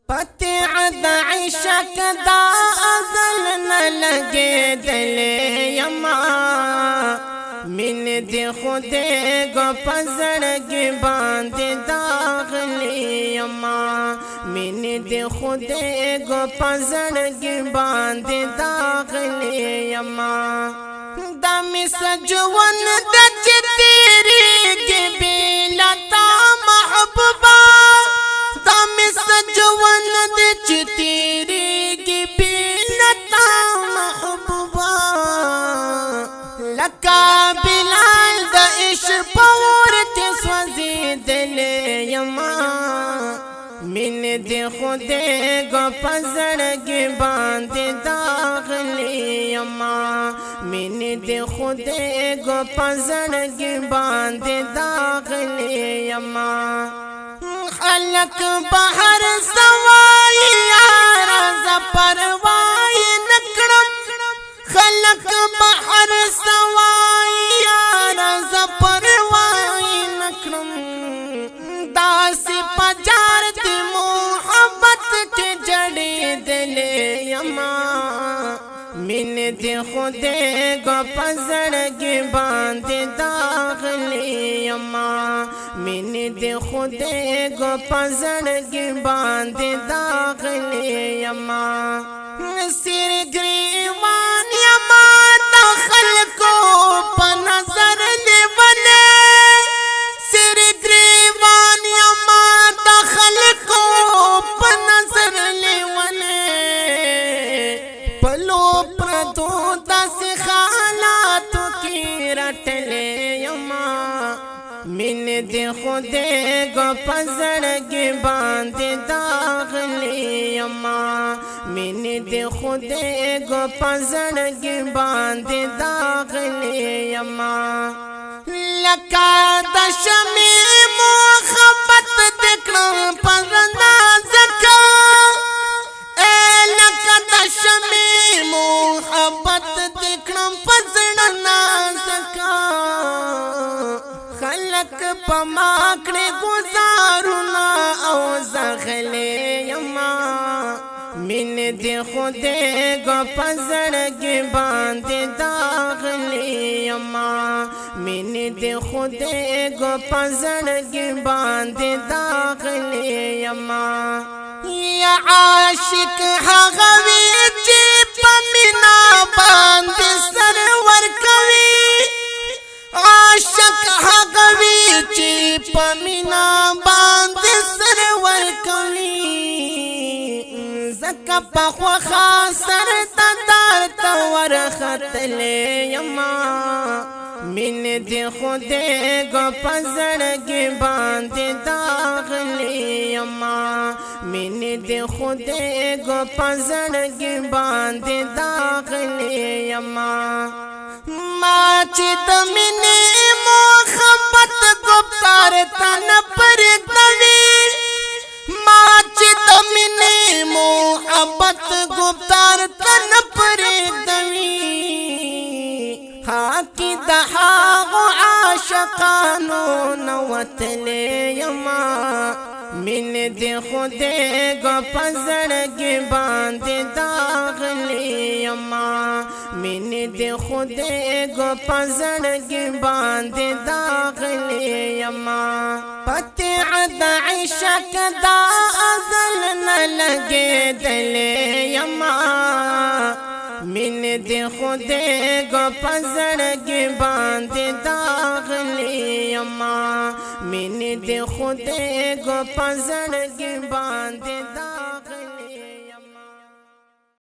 پتع دا عشق دا ازل نلگے دلے یما من دی خودے گو پزرگی باندے داغلی یما من دی خودے گو پزرگی باندے داغلی یما دامی سجون دچ تیری گی بیلتا محبوبا دامی سجون دچ تیری گی بیلتا محبوبا لکا بلال دا عشق پورت سوزی دلے یما من دی خودے گو پزرگی باندے داغلی یما من دی خودے گو پزرگی باندے داغلی یما خلق بہر سوائی یارا زپروائی نکڑم خلق بہر سوائی یارا زپروائی نکڑم داسی پجارت محبت کے جڑی دلے یما من دی خودے گو پزرگی باندے داغلی یما من دی خودے گو پزرگی باندے داغلی یما سر گریوان یما دخل کو پنظر لیونے سر گریوان یما دخل کو پنظر لیونے پلو پردو دس خالاتو کی رٹلے یما من دی خودے گو پزرگی باندے داغلی یما من دی خودے گو پزرگی باندے داغلی یما لکا دشمی محبت دکھن پرنا زکا اے لکا دشمی محبت دکھن پرنا زکا خلق پماکڑے گزارونا او زغلے یما من دی خودے گو پزرگی باندے داغلی یما من دی خودے گو پزرگی باندے داغلی یما یا عاشق حغوی چی پمینا باندے سرور کوی عاشق حغوی چی پمینا باندے سرور کوی زکا پخوخا سر تدار تور خطلے یما من دی خودے گو پزرگی باندے داغلی یما من دی خودے گو پزرگی باندے داغلی یما ما چی دمینی محبت گفتار تن پر دوی ما چی دمینی محبت گفتار تن پر دوی حاکی دہاغ عاشقانو نوتلے یما من دی خودے گو پزرگی باندے داغلی یما من دی خودے گو پزرگی باندے داغلی یما پتع دا عشق دا ازل نلگے دلے یما من دی خودے گو پزرگی باندے داغلی یما من دی خودے گو پزرگی باندے داغلی